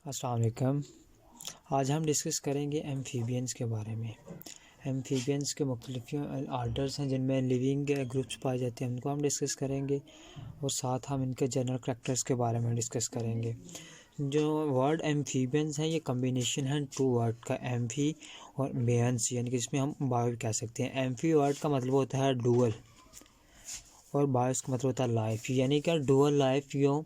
अस्सलाम वालेकुम। आज हम डिस्कस करेंगे एम्फीबियंस के बारे में। एम्फीबियंस के मुख्तलिफ आर्डर्स हैं जिनमें लिविंग ग्रुप्स पाए जाते हैं, उनको हम डिस्कस करेंगे और साथ हम इनके जनरल करैक्टर्स के बारे में डिस्कस करेंगे। जो वर्ड एम्फीबियंस हैं ये कम्बिनेशन है टू वर्ड का, एम्फी और बेयंस, यानी कि इसमें हम बायो कह सकते हैं। एम्फी वर्ड का मतलब होता है डुअल और बायोस का मतलब होता है लाइफ, यानी कि डुअल लाइफ यो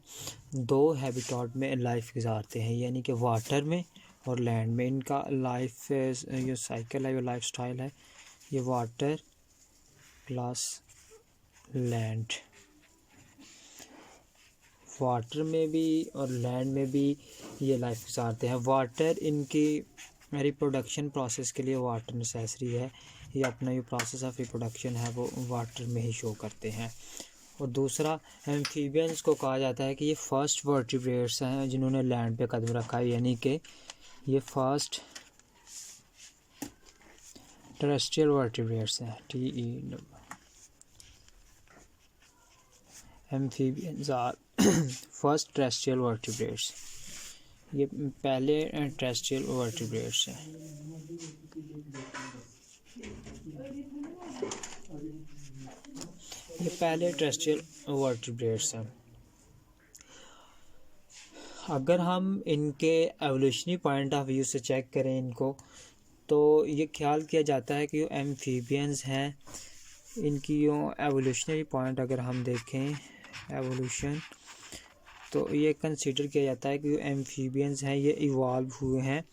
दो हैबिटाट में लाइफ गुजारते हैं, यानी कि वाटर में और लैंड में। इनका लाइफ ये साइकिल है, ये लाइफ स्टाइल है, ये वाटर प्लस लैंड, वाटर में भी और लैंड में भी ये लाइफ गुजारते हैं। वाटर इनकी रिप्रोडक्शन प्रोसेस के लिए वाटर नेसेसरी है, ये अपना जो प्रोसेस ऑफ रिप्रोडक्शन है वो वाटर में ही शो करते हैं। और दूसरा, एम्फीबियंस को कहा जाता है कि ये फर्स्ट वर्टिब्रेट्स हैं जिन्होंने लैंड पे कदम रखा है, यानी कि ये फर्स्ट टेरेस्ट्रियल वर्टिब्रेट्स हैं। Amphibians are first terrestrial vertebrates, ये पहले टेरेस्ट्रियल वर्टिब्रेट्स हैं। ये पहले टेरेस्ट्रियल वर्टिब्रेट्स हैं। अगर हम इनके एवोल्यूशनरी पॉइंट ऑफ व्यू से चेक करें इनको, तो ये ख्याल किया जाता है कि जो एम्फीबियंस हैं इनकी जो एवोल्यूशनरी पॉइंट अगर हम देखें एवोल्यूशन, तो ये कंसीडर किया जाता है कि जो एम्फीबियंस हैं ये इवॉल्व हुए हैं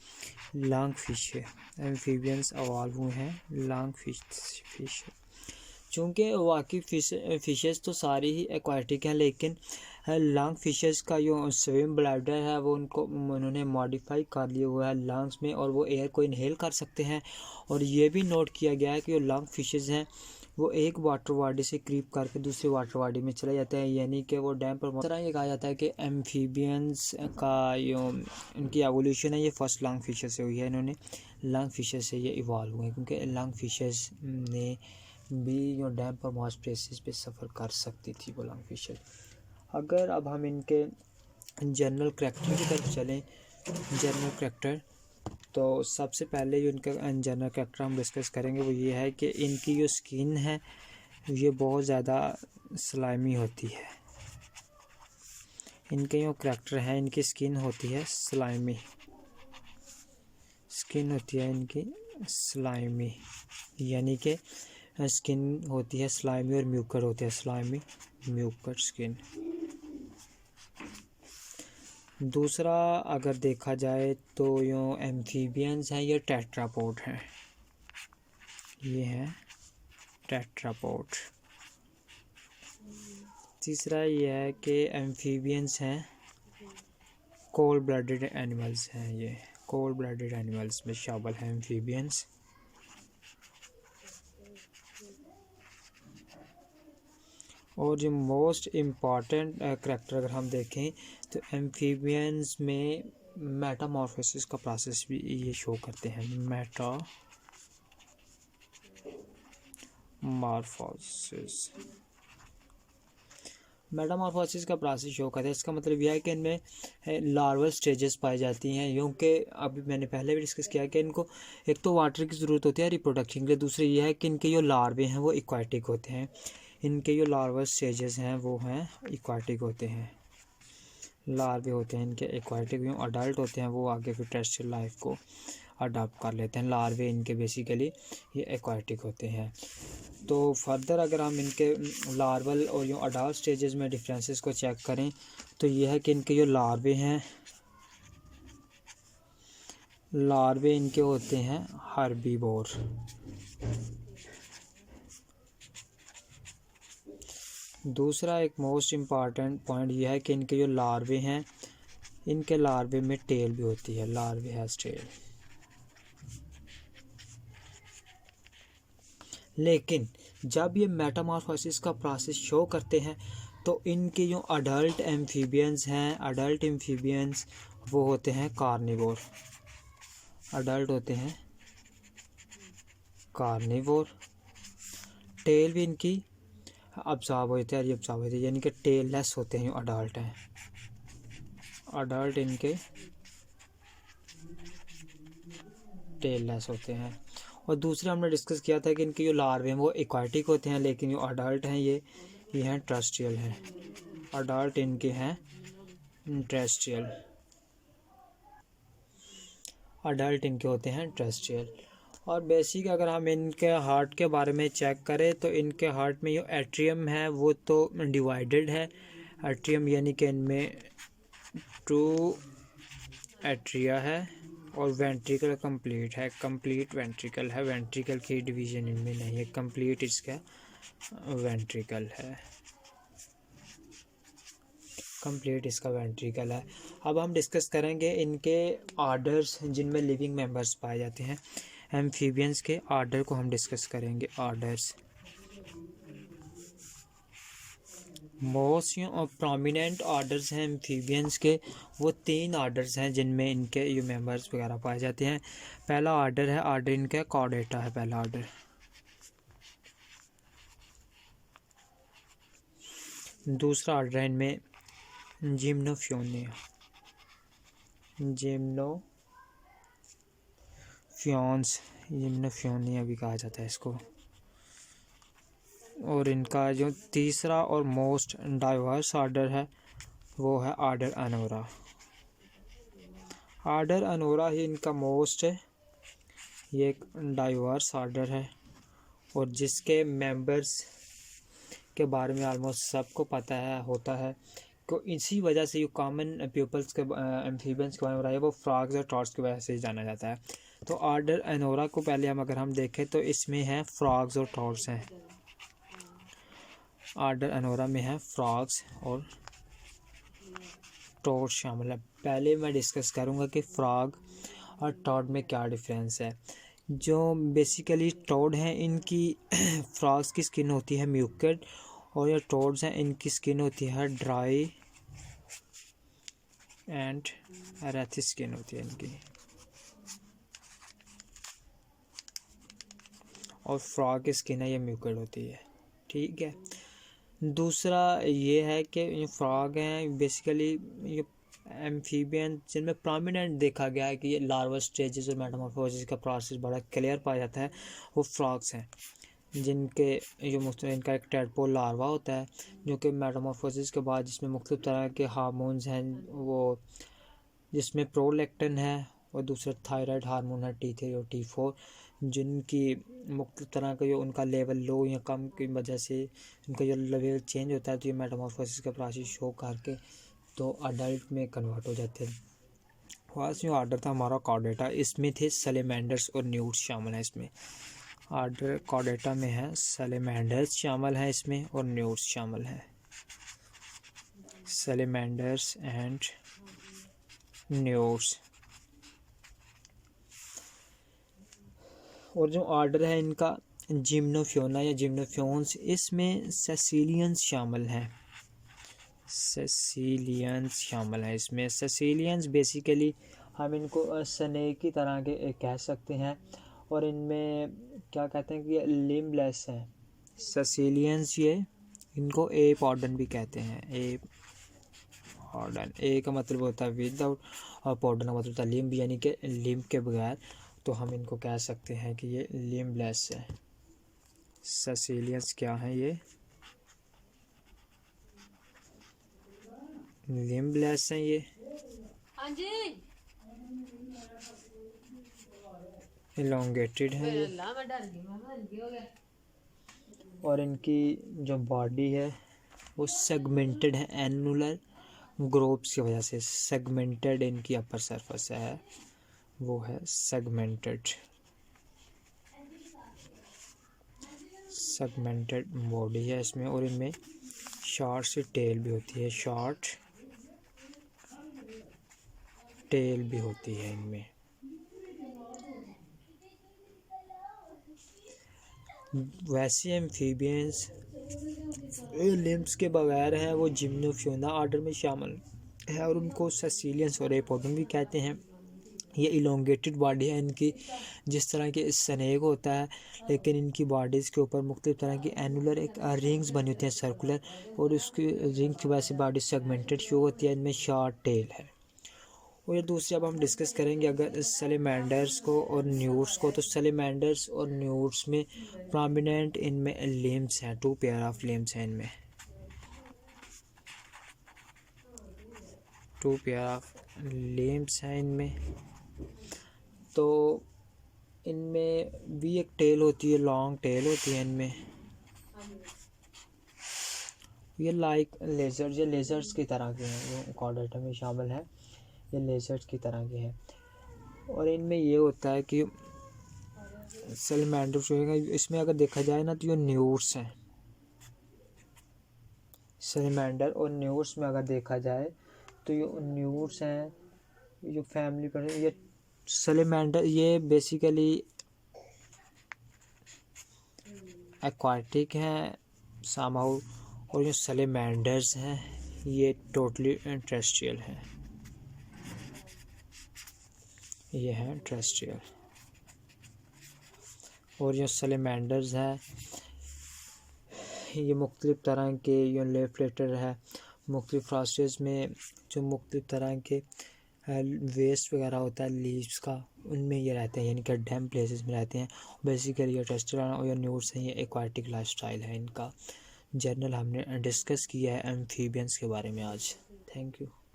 लॉन्ग फिश से। एम्फीबियंस इवॉल्व हुए हैं लॉन्ग फिश। चूँकि वाकई फिशेस तो सारी ही एक्वाटिक हैं, लेकिन लॉन्ग फिशेस का जो स्विम ब्लैडर है वो उन्होंने मॉडिफाई कर लिया हुआ है लंग्स में, और वो एयर को इनहेल कर सकते हैं। और ये भी नोट किया गया है कि जो लॉन्ग फिशेस हैं वो एक वाटर बॉडी से क्रीप करके दूसरी वाटर बॉडी में चले जाते हैं, यानी कि वो डैम पर। तरह ये कहा जाता है कि एम्फीबियंस का जो इनकी एवोल्यूशन है ये फर्स्ट लॉन्ग फिशेस से हुई है। इन्होंने लॉन्ग फिशेस से ये इवॉल्व हुए, क्योंकि लॉन्ग फिशेस ने भी जो डैम पर मार्स प्लेसेस पे सफ़र कर सकती थी वो लॉन्ग फिशेस। अगर अब हम इनके जनरल करैक्टर की तरफ चलें, जनरल करैक्टर, तो सबसे पहले जो इनका जनरल करैक्टर हम डिस्कस करेंगे वो ये है कि इनकी जो स्किन है ये बहुत ज़्यादा स्लाइमी होती है। इनके जो करैक्टर है इनकी स्किन होती है स्लाइमी, स्किन होती है इनकी स्लाइमी, यानी कि स्किन होती है स्लाइमी और म्यूकर होती है स्लाइमी म्यूकर स्किन। दूसरा अगर देखा जाए तो यो एम्फीबियंस हैं ये टेट्रापोड हैं, ये हैं टेट्रापोड। तीसरा ये है कि एम्फीबियंस हैं कोल्ड ब्लडेड एनिमल्स हैं, ये कोल्ड ब्लडेड एनिमल्स में शामिल हैं एम्फीबियंस। और जो मोस्ट इम्पॉर्टेंट करैक्टर अगर हम देखें तो एम्फीबियंस में मेटामॉर्फोसिस का प्रोसेस भी ये शो करते हैं। मेटामॉर्फोसिस का प्रोसेस शो करता है। इसका मतलब यह है कि इनमें लार्वल स्टेजेस पाई जाती हैं, क्योंकि अभी मैंने पहले भी डिस्कस किया कि इनको एक तो वाटर की ज़रूरत होती है रिप्रोडक्शन के लिए, दूसरी यह है कि इनके जो लार्वे हैं वो एक्वाटिक होते हैं। इनके जो लार्वल स्टेजेस हैं वो हैं एक्वाटिक होते हैं, लार्वे होते हैं इनके एक्वाटिक। जो अडल्ट होते हैं वो आगे फिर टेरेस्ट्रियल लाइफ को अडॉप्ट कर लेते हैं। लार्वे इनके बेसिकली ये एक्वाटिक होते हैं। तो फर्दर अगर हम इनके लार्वल और जो अडल्ट स्टेजेस में डिफरेंसेस को चेक करें तो ये है कि इनके जो लार्वे हैं, लार्वे इनके होते हैं हर्बीवोर। दूसरा एक मोस्ट इम्पॉर्टेंट पॉइंट यह है कि इनके जो लार्वे हैं इनके लार्वे में टेल भी होती है, लार्वे हैज़ टेल। लेकिन जब ये मेटामॉर्फोसिस का प्रोसेस शो करते हैं तो इनके जो अडल्ट एम्फीबियंस हैं, अडल्ट एम्फीबियंस वो होते हैं कार्निवोर, अडल्ट होते हैं कार्निवोर। टेल भी इनकी अब्जॉर्ब होते हैं, रिअब्जॉर्ब होते हैं, यानी कि टेल लेस होते हैं जो अडल्ट हैं। अडल्ट इनके टेल लेस होते हैं। और दूसरा हमने डिस्कस किया था कि इनके जो लार्वे हैं वो एक्वाटिक होते हैं, लेकिन जो अडल्ट हैं ये हैं टेरेस्ट्रियल हैं। अडल्ट इनके हैं टेरेस्ट्रियल, अडल्ट इनके होते हैं टेरेस्ट्रियल। और बेसिक अगर हम इनके हार्ट के बारे में चेक करें तो इनके हार्ट में जो एट्रियम है वो तो डिवाइडेड है। एट्रियम यानी कि इनमें 2 एट्रिया है और वेंट्रिकल कंप्लीट है, कंप्लीट वेंट्रिकल है। वेंट्रिकल की डिवीज़न इनमें नहीं है, कंप्लीट इसका वेंट्रिकल है, कंप्लीट इसका वेंट्रिकल है। अब हम डिस्कस करेंगे इनके आर्डर्स जिनमें लिविंग मेंबर्स पाए जाते हैं। एम्फीबियंस के आर्डर को हम डिस्कस करेंगे। आर्डर्स मोस्ट और प्रोमिनेंट आर्डर्स हैं एम्फीबियंस के, वो 3 आर्डर्स हैं जिनमें इनके ये मेंबर्स वगैरह पाए जाते हैं। पहला आर्डर है, आर्डर इनका कॉर्डेटा है पहला आर्डर। दूसरा आर्डर है इनमें जिम्नोफ्योनिया, जिम्नोफ्योनिया भी कहा जाता है इसको। और इनका जो तीसरा और मोस्ट डाइवर्स आर्डर है वो है आर्डर अनोरा। आर्डर अनोरा ही इनका मोस्ट है, ये एक डाइवर्स आर्डर है और जिसके मेंबर्स के बारे में ऑलमोस्ट सबको पता है होता है। तो इसी वजह से ये कॉमन पीपल्स के एम्फीबियंस के बारे में रहा है वो फ्रॉग्स और टॉर्च की वजह से जाना जाता है। तो आर्डर अनोरा को पहले अगर हम देखें तो इसमें है फ्रॉग्स और टॉर्च हैं। आर्डर अनोरा में है फ्रॉग्स और टॉर्च शामिल है। पहले मैं डिस्कस करूंगा कि फ्रॉग और टॉड में क्या डिफरेंस है। जो बेसिकली टॉड हैं इनकी फ्रॉग्स की स्किन होती है म्यूकेड और ये टॉड्स हैं इनकी स्किन होती है ड्राई एंड रेथी स्किन होती है इनकी। और फ्रॉग की स्किन है ये म्यूकेड होती है, ठीक है। दूसरा ये है कि ये फ्रॉग हैं बेसिकली ये एम्फीबियन जिनमें प्रोमिनेंट देखा गया है कि ये लार्वा स्टेजेस और मेटामॉर्फोसिस का प्रोसेस बड़ा क्लियर पाया जाता है, वो फ्रॉग्स हैं जिनके जो इनका एक टेडपोल लार्वा होता है जो कि मेटामॉर्फोसिस के बाद जिसमें मुख्तलिफ तरह के हार्मोन्स हैं, वो जिसमें प्रोलैक्टिन है और दूसरा थायराइड हार्मोन है T3 और T4, जिनकी मुख्तलिफ तरह का जो उनका लेवल लो या कम की वजह से उनका जो लेवल चेंज होता है तो ये मेटामॉर्फोसिस का प्रोसेस शो करके तो अडल्ट में कन्वर्ट हो जाते हैं। फर्स्ट जो आर्डर था हमारा कॉर्डेटा, इसमें थे सैलेमेंडर्स और न्यूट्स शामिल हैं इसमें। आर्डर कॉर्डेटा में है सैलेमेंडर्स शामिल हैं इसमें और न्यूट्स शामिल हैं, सैलेमेंडर्स एंड न्यूट्स। और जो आर्डर है इनका जिम्नोफ्योना या जिम्नोफ्योन्स, इसमें सेसिलियंस शामिल हैं, सेसिलियंस शामिल है इसमें। सेसिलियंस बेसिकली हम इनको स्नेक की तरह के कह सकते हैं और इनमें क्या कहते हैं कि लिम्बलेस हैं सेसिलियंस। ये इनको एप ऑर्डन भी कहते हैं, एप ऑर्डन। ए का मतलब होता है विदाउट और पॉर्डन का मतलब होता है लिम्ब यानी कि लिम्ब के बगैर, तो हम इनको कह सकते हैं कि ये लिम्बलेस है। सेसिलियंस क्या है, ये लिम्बलेस हैं ये। इलोंगेटेड है ये और इनकी जो बॉडी है वो सेगमेंटेड है एनुलर ग्रोव्स की वजह से। सेगमेंटेड इनकी अपर सरफेस है वो है सेगमेंटेड, सेगमेंटेड बॉडी है इसमें। और इनमें शॉर्ट सी टेल भी होती है, शॉर्ट टेल भी होती है इनमें। वैसे एम्फीबियंस लिम्ब्स के बगैर हैं वो जिम्नोफ्योना आर्डर में शामिल है और उनको सेसिलियंस और एपोडन भी कहते हैं। ये इलोंगेटेड बॉडी है इनकी, जिस तरह की स्नेक होता है, लेकिन इनकी बॉडीज़ के ऊपर मुख्तलिफ तरह की एनुलर एक रिंग्स बनी होती हैं सर्कुलर, और उसकी रिंग्स की वजह से बॉडी सेगमेंटेड शो होती है। इनमें शॉर्ट टेल है और ये दूसरी अब हम डिस्कस करेंगे अगर सैलेमेंडर्स को और न्यूट्स को। तो सैलेमेंडर्स और न्यूट्स में प्रोमिनेंट इनमें लिम्स हैं, 2 पेयर ऑफ लिम्स हैं इनमें, 2 पेयर ऑफ लिम्स हैं इनमें। तो इनमें भी एक टेल होती है, लॉन्ग टेल होती है इनमें। ये लाइक लेजर, ये लेजर्स की तरह के हैं, ये कॉर्डेटा में शामिल है, ये लेजर्स की तरह के हैं। और इनमें ये होता है कि सैलेमेंडर जो है इसमें अगर देखा जाए ना तो ये न्यूट्स हैं। सैलेमेंडर और न्यूट्स में अगर देखा जाए तो ये न्यूट्स हैं, जो फैमिली पर ये सैलेमेंडर ये बेसिकली एक्वाटिक हैं समहाउ, और जो सैलेमेंडर्स हैं ये टोटली टेरेस्ट्रियल हैं, ये हैं टेरेस्ट्रियल। और जो सैलेमेंडर्स हैं ये मुख्तलिफ़ तरह के यूनिलेटरल है, मुख्तलिफ़ प्रोसेस में जो मुख्तलिफ़ तरह के वेस्ट वगैरह होता है लीव्स का, उनमें ये रहते हैं, यानी कि डैम प्लेसेस में रहते हैं। बेसिकली ये टेरेस्ट्रियल और ये न्यूट्स हैं, ये एक्वाटिक लाइफस्टाइल है इनका। जनरल हमने डिस्कस किया है एम्फीबियंस के बारे में आज। Thank you.